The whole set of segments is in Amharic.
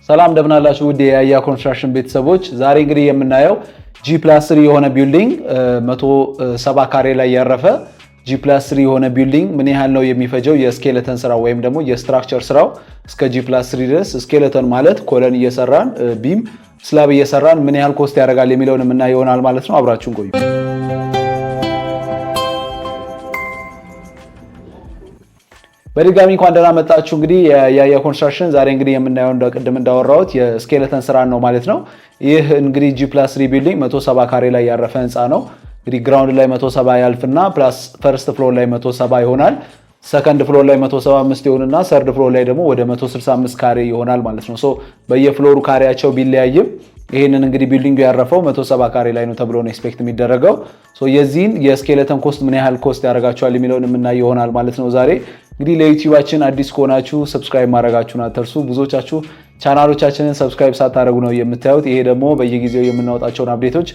ሰላም እንደምናላችሁ ውድ የያያ ኮንስትራክሽን ቤተሰቦች ዛሬ እንግዲህ የምናየው G+3 የሆነ ቢልዲንግ 170 ካሬ ላይ ያረፈ G+3 የሆነ ቢልዲንግ ምን ያህል ነው የሚፈጀው የስኬለተን ስራው ወይም ደግሞ የስትራክቸር ስራው እስከ G+3 ድረስ ስኬለተን ማለት ኮለን እየሰራን ቢም ስላብ እየሰራን ምን ያህል ኮስት ያደርጋል የሚለውን የምናየው ይሆናል ማለት ነው። አብራችሁን ቆዩ። በድጋሚ እንኳን ደህና መጣችሁ። እንግዲህ የያያ ኮንስትራክሽን ዛሬ እንግዲህ የምናየው እንደቀደም እንዳወራሁት የስኬለተን ስራ ነው ማለት ነው። ይህ እንግዲህ G+3 ቢልዲንግ 170 ካሬ ላይ ያረፈ ህንጻ ነው። እንግዲህ ግራውንድ ላይ 170 ያልፍና ፕላስ ፈርስት ፍሎር ላይ 170 ይሆናል። ሰከንድ ፍሎር ላይ 175 ይሆንና ሰርድ ፍሎር ላይ ደግሞ ወደ 165 ካሬ ይሆናል ማለት ነው። ሶ በየፍሎሩ ካሬያቸው ቢለያይም ይሄንን እንግዲህ ቢልዲንጉ ያረፈው 170 ካሬ ላይ ነው ተብሎ ነው ኤክስፔክት የሚደረገው። ሶ የዚህን የስኬለተን ኮስት ምን ያህል ኮስት ያደርጋቸዋል የሚለውን የምናየው ይሆናል ማለት ነው ዛሬ። እንግዲህ ለዩቲዩባችን አዲስ ከሆናችሁ ሰብስክራይብ ማድረጋችሁን አትርሱ። ብዙዎቻችሁ ቻናሎቻችንን ሰብስክራይብ ሳታደርጉ ነው የምታዩት። ይሄ ደግሞ በየጊዜው የምናወጣቸውን አፕዴቶች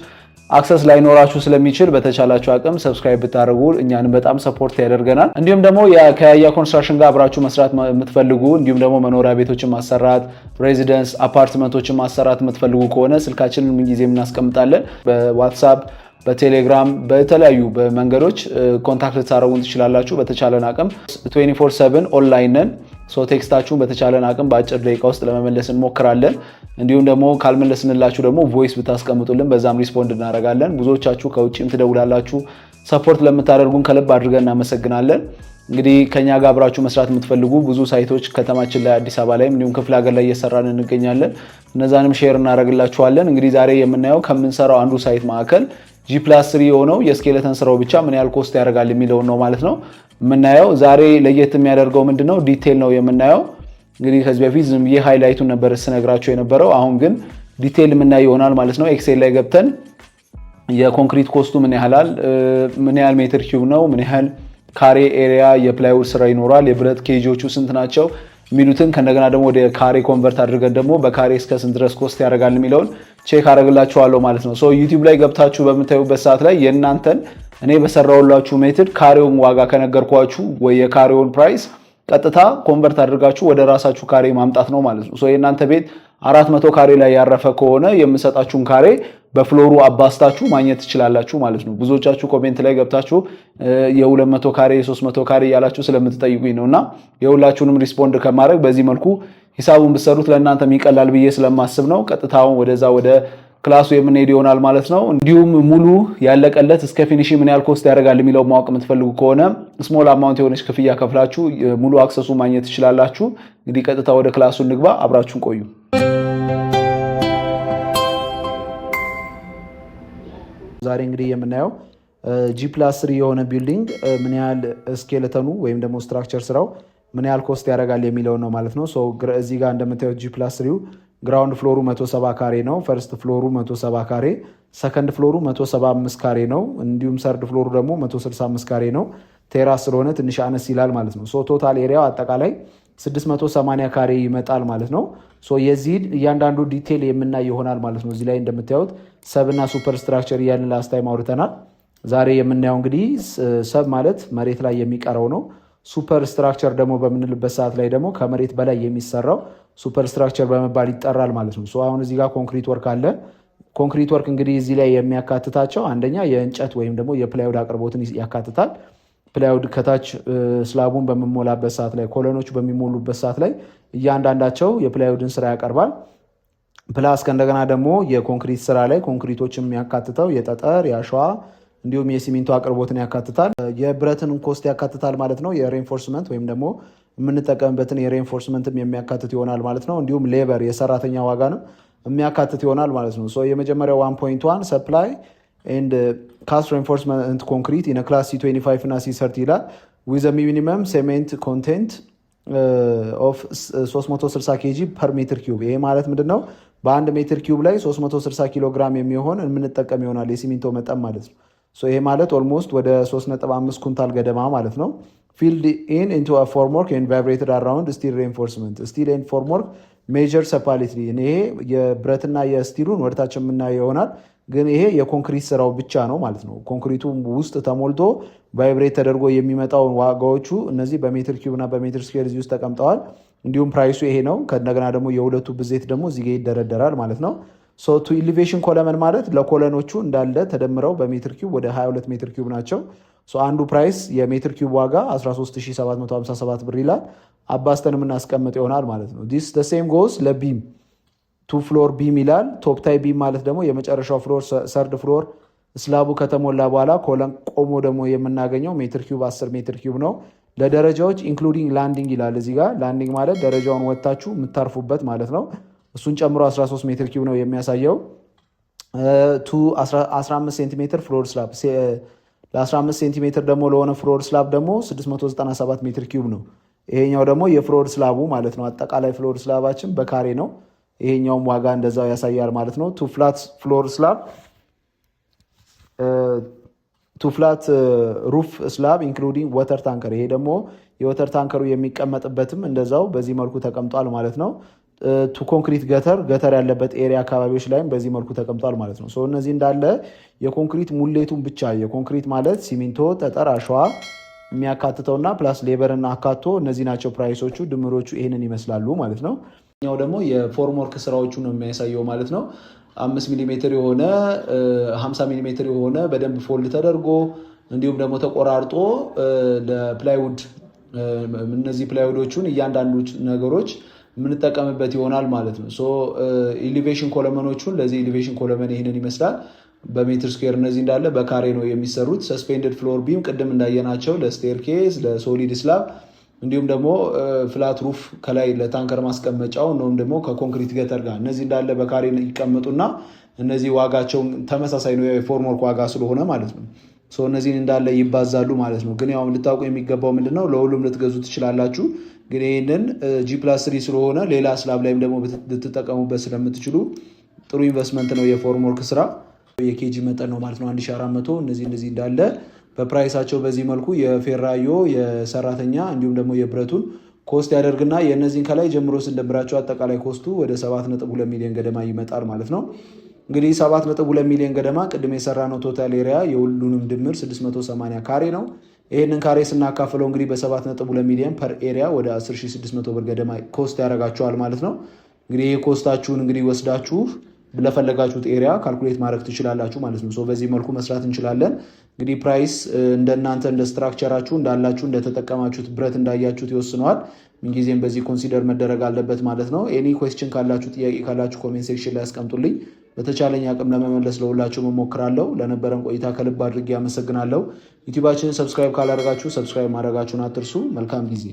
አክሰስ ላይኖራችሁ ስለሚችል በተቻላችሁ አቅም ሰብስክራይብ ብታደርጉ እኛንም በጣም ሰፖርት ያደርገናል። እንዲሁም ደግሞ ከያያ ኮንስትራክሽን ጋር አብራችሁ መስራት የምትፈልጉ እንዲሁም ደግሞ መኖሪያ ቤቶችን ማሰራት፣ ሬዚደንስ አፓርትመንቶችን ማሰራት የምትፈልጉ ከሆነ ስልካችንን ምን ጊዜ እናስቀምጣለን። በዋትስአፕ በቴሌግራም በተለያዩ በመንገዶች ኮንታክት ልታደርጉን ትችላላችሁ። በተቻለን አቅም 24/7 ኦንላይን ነን። ቴክስታችሁን በተቻለን አቅም በአጭር ደቂቃ ውስጥ ለመመለስ እንሞክራለን። እንዲሁም ደግሞ ካልመለስንላችሁ ደግሞ ቮይስ ብታስቀምጡልን በዛም ሪስፖንድ እናደርጋለን። ብዙዎቻችሁ ከውጭም ትደውላላችሁ። ሰፖርት ለምታደርጉን ከልብ አድርገን እናመሰግናለን። እንግዲህ ከኛ ጋር አብራችሁ መስራት የምትፈልጉ ብዙ ሳይቶች ከተማችን ላይ አዲስ አበባ ላይ እንዲሁም ክፍለ ሀገር ላይ እየሰራን እንገኛለን። እነዛንም ሼር እናደርግላችኋለን። እንግዲህ ዛሬ የምናየው ከምንሰራው አንዱ ሳይት መካከል G+3 የሆነው የስኬለተን ስራው ብቻ ምን ያህል ኮስት ያደርጋል የሚለውን ነው ማለት ነው የምናየው። ዛሬ ለየት የሚያደርገው ምንድነው ዲቴል ነው የምናየው። እንግዲህ ከዚህ በፊት ዝም ብዬ ሃይላይቱን ነበር ስነግራችሁ የነበረው። አሁን ግን ዲቴል የምናየው ይሆናል ማለት ነው። ኤክሴል ላይ ገብተን የኮንክሪት ኮስቱ ምን ያህል ሜትር ኪዩብ ነው፣ ምን ያህል ካሬ ኤሪያ የፕላይውድ ስራ ይኖራል፣ የብረት ኬጆቹ ስንት ናቸው የሚሉትን ከነገና ደግሞ ወደ ካሬ ኮንቨርት አድርገን ደግሞ በካሬ እስከ ስንት ድረስ ኮስት ያደርጋል የሚለውን ቼክ አደርግላችኋለሁ ማለት ነው። ዩቲዩብ ላይ ገብታችሁ በምታዩበት ሰዓት ላይ የእናንተን እኔ በሰራውላችሁ ሜትድ ካሬውን ዋጋ ከነገርኳችሁ ወይ የካሬውን ፕራይስ ቀጥታ ኮንቨርት አድርጋችሁ ወደ ራሳችሁ ካሬ ማምጣት ነው ማለት ነው። የእናንተ ቤት 400 ካሬ ላይ ያረፈ ከሆነ የምሰጣችሁን ካሬ በፍሎሩ አባስታችሁ ማግኘት ትችላላችሁ ማለት ነው። ብዙዎቻችሁ ኮሜንት ላይ ገብታችሁ የ200 ካሬ የ300 ካሬ ያላችሁ ስለምትጠይቁኝ ነውና የሁላችሁንም ሪስፖንድ ከማድረግ በዚህ መልኩ ሂሳቡን ብትሰሩት ለእናንተ ይቀላል ብዬ ስለማስብ ነው ቀጥታውን ወደ ክላሱ የምንሄድ ይሆናል ማለት ነው። እንዲሁም ሙሉ ያለቀለት እስከ ፊኒሺንግ ምን ያህል ኮስት ያደርጋል የሚለው ማወቅ የምትፈልጉ ከሆነ ስሞል አማውንት የሆነች ክፍያ ከፍላችሁ ሙሉ አክሰሱ ማግኘት ትችላላችሁ። እንግዲህ ቀጥታ ወደ ክላሱ እንግባ፣ አብራችሁን ቆዩ። ዛሬ እንግዲህ የምናየው G+3 የሆነ ቢልዲንግ ምን ያህል ስኬለተኑ ወይም ደግሞ ስትራክቸር ስራው ምን ያህል ኮስት ያደርጋል የሚለው ነው ማለት ነው። እዚህ ጋር እንደምታዩት G+3 ግራውንድ ፍሎሩ 170 ካሬ ነው። ፈርስት ፍሎሩ 170 ካሬ፣ ሰከንድ ፍሎሩ 175 ካሬ ነው። እንዲሁም ሰርድ ፍሎሩ ደግሞ 165 ካሬ ነው። ቴራስ ስለሆነ ትንሽ አነስ ይላል ማለት ነው። ቶታል ኤሪያው አጠቃላይ 680 ካሬ ይመጣል ማለት ነው። የዚህ እያንዳንዱ ዲቴል የምናይ ይሆናል ማለት ነው። እዚህ ላይ እንደምታዩት ሰብ እና ሱፐር ስትራክቸር እያልን ላስት ታይም አውርተናል። ዛሬ የምናየው እንግዲህ ሰብ ማለት መሬት ላይ የሚቀረው ነው። ሱፐር ስትራክቸር ደግሞ በምንልበት ሰዓት ላይ ደግሞ ከመሬት በላይ የሚሰራው ሱፐር ስትራክቸር በመባል ይጠራል ማለት ነው። አሁን እዚህ ጋር ኮንክሪት ወርክ አለ። ኮንክሪት ወርክ እንግዲህ እዚህ ላይ የሚያካትታቸው አንደኛ የእንጨት ወይም ደግሞ የፕላይውድ አቅርቦትን ያካትታል። ፕላይውድ ከታች ስላቡን በሚሞላበት ሰዓት ላይ ኮሎኖቹ በሚሞሉበት ሰዓት ላይ እያንዳንዳቸው የፕላይውድን ስራ ያቀርባል። ፕላስ ከእንደገና ደግሞ የኮንክሪት ስራ ላይ ኮንክሪቶችን የሚያካትተው የጠጠር የአሸዋ እንዲሁም የሲሚንቶ አቅርቦትን ያካትታል። የብረትን ኮስት ያካትታል ማለት ነው። የሬንፎርስመንት ወይም ደግሞ የምንጠቀምበትን የሬንፎርስመንትም የሚያካትት ይሆናል ማለት ነው። እንዲሁም ሌበር የሰራተኛ ዋጋንም የሚያካትት ይሆናል ማለት ነው። የመጀመሪያው 1.1 ሰፕላይ ኤንድ ካስት ሬንፎርስመንት ኮንክሪት ኢን ክላስ C25 እና C30 ይላል ዊዝ ሚኒመም ሴሜንት ኮንቴንት ኦፍ 360 ኬጂ ፐር ሜትር ኪዩብ። ይሄ ማለት ምንድን ነው? በአንድ ሜትር ኪዩብ ላይ 360 ኪሎ ግራም የሚሆን የምንጠቀም ይሆናል የሲሚንቶ መጠን ማለት ነው። ይሄ ማለት ኦልሞስት ወደ 3.5 ኩንታል ገደማ ማለት ነው። ፊልድ ኢን ኢንቱ አ ፎርምወርክ ኤንድ ቫይብሬትድ አራውንድ ስቲል ሬንፎርስመንት ስቲል ኤንድ ፎርምወርክ ሜጀር ሰፓሊትሊ። ይሄ የብረትና የስቲሉን ወደታች የምናየው ይሆናል። ግን ይሄ የኮንክሪት ስራው ብቻ ነው ማለት ነው። ኮንክሪቱ ውስጥ ተሞልቶ ቫይብሬት ተደርጎ የሚመጣውን ዋጋዎቹ እነዚህ በሜትር ኪዩብ እና በሜትር ስኩዌር እዚህ ውስጥ ተቀምጠዋል። እንዲሁም ፕራይሱ ይሄ ነው። ከእንደገና ደግሞ የሁለቱ ብዜት ደግሞ እዚህ ጋር ይደረደራል ማለት ነው። ቱ ኢሊቬሽን ኮለመን ማለት ለኮለኖቹ እንዳለ ተደምረው በሜትር ኪዩብ ወደ 22 ሜትር ኪዩብ ናቸው። አንዱ ፕራይስ የሜትር ኪዩብ ዋጋ 13757 ብር ይላል። አባስተን የምናስቀምጥ ይሆናል ማለት ነው። ዲስ ዘ ሴም ጎስ ለቢም 2 ፍሎር ቢም ይላል። ቶፕ ታይ ቢም ማለት ደግሞ የመጨረሻው ፍሎር ሰርድ ፍሎር ስላቡ ከተሞላ በኋላ ኮለን ቆሞ ደግሞ የምናገኘው ሜትር ኪዩብ 10 ሜትር ኪዩብ ነው። ለደረጃዎች ኢንክሉዲንግ ላንዲንግ ይላል እዚህ ጋር። ላንዲንግ ማለት ደረጃውን ወጥታችሁ የምታርፉበት ማለት ነው። እሱን ጨምሮ 13 ሜትር ኪዩብ ነው የሚያሳየው። 15 ሴንቲሜትር ፍሎር ስላብ ለ15 ሴንቲሜትር ደግሞ ለሆነ ፍሎር ስላብ ደግሞ 697 ሜትር ኪዩብ ነው። ይሄኛው ደግሞ የፍሎር ስላቡ ማለት ነው። አጠቃላይ ፍሎር ስላባችን በካሬ ነው። ይሄኛውም ዋጋ እንደዛው ያሳያል ማለት ነው። ቱ ፍላት ፍሎር ስላብ ቱ ፍላት ሩፍ ስላብ ኢንክሉዲንግ ወተር ታንከር። ይሄ ደግሞ የወተር ታንከሩ የሚቀመጥበትም እንደዛው በዚህ መልኩ ተቀምጧል ማለት ነው። ቱ ኮንክሪት ገተር ያለበት ኤሪያ አካባቢዎች ላይም በዚህ መልኩ ተቀምጧል ማለት ነው። እነዚህ እንዳለ የኮንክሪት ሙሌቱን ብቻ የኮንክሪት ማለት ሲሚንቶ፣ ጠጠር፣ አሸዋ የሚያካትተውና ፕላስ ሌበርና አካቶ እነዚህ ናቸው ፕራይሶቹ። ድምሮቹ ይህንን ይመስላሉ ማለት ነው። ኛው ደግሞ የፎርምወርክ ስራዎቹ ነው የሚያሳየው ማለት ነው። 5 ሚሜ የሆነ 50 ሚሜ የሆነ በደንብ ፎልድ ተደርጎ እንዲሁም ደግሞ ተቆራርጦ ለፕላይውድ እነዚህ ፕላይውዶቹን እያንዳንዱ ነገሮች የምንጠቀምበት ይሆናል ማለት ነው። ኢሊቬሽን ኮለመኖቹን ለዚህ ኢሊቬሽን ኮለመን ይህንን ይመስላል በሜትር ስኩዌር። እነዚህ እንዳለ በካሬ ነው የሚሰሩት። ሰስፔንደድ ፍሎር ቢም ቅድም እንዳየናቸው ለስቴርኬዝ፣ ለሶሊድ ስላብ እንዲሁም ደግሞ ፍላት ሩፍ ከላይ ለታንከር ማስቀመጫው እንደውም ደግሞ ከኮንክሪት ገተር ጋር እነዚህ እንዳለ በካሬ ይቀመጡና እነዚህ ዋጋቸው ተመሳሳይ ነው የፎርምወርክ ዋጋ ስለሆነ ማለት ነው። እነዚህን እንዳለ ይባዛሉ ማለት ነው። ግን ያው ልታውቁ የሚገባው ምንድነው ለሁሉም ልትገዙ ትችላላችሁ። ግን ይህንን G+3 ስለሆነ ሌላ ስላብ ላይም ደግሞ ልትጠቀሙበት ስለምትችሉ ጥሩ ኢንቨስትመንት ነው የፎርምወርክ ስራ። የኬጂ መጠን ነው ማለት ነው 1400። እነዚህ እንዳለ በፕራይሳቸው በዚህ መልኩ የፌራዮ የሰራተኛ እንዲሁም ደግሞ የብረቱን ኮስት ያደርግና የእነዚህን ከላይ ጀምሮ ስንደምራቸው አጠቃላይ ኮስቱ ወደ 7.2 ሚሊዮን ገደማ ይመጣል ማለት ነው። እንግዲህ 7.2 ሚሊዮን ገደማ ቅድም የሰራ ነው ቶታል ኤሪያ የሁሉንም ድምር 680 ካሬ ነው። ይህንን ካሬ ስናካፍለው እንግዲህ በ7.2 ሚሊዮን ፐር ኤሪያ ወደ 10600 ብር ገደማ ኮስት ያደርጋቸዋል ማለት ነው። እንግዲህ ይህ ኮስታችሁን እንግዲህ ወስዳችሁ ለፈለጋችሁት ኤሪያ ካልኩሌት ማድረግ ትችላላችሁ ማለት ነው። በዚህ መልኩ መስራት እንችላለን። እንግዲህ ፕራይስ እንደናንተ እንደ ስትራክቸራችሁ እንዳላችሁ እንደተጠቀማችሁት ብረት እንዳያችሁት ይወስነዋል። ምንጊዜም በዚህ ኮንሲደር መደረግ አለበት ማለት ነው። ኤኒ ኩዌስችን ካላችሁ ጥያቄ ካላችሁ ኮሜንት ሴክሽን ላይ አስቀምጡልኝ። በተቻለኝ አቅም ለመመለስ ለሁላችሁ እሞክራለሁ። ለነበረን ቆይታ ከልብ አድርጌ አመሰግናለሁ። ዩቲዩባችንን ሰብስክራይብ ካላደረጋችሁ ሰብስክራይብ ማድረጋችሁን አትርሱ። መልካም ጊዜ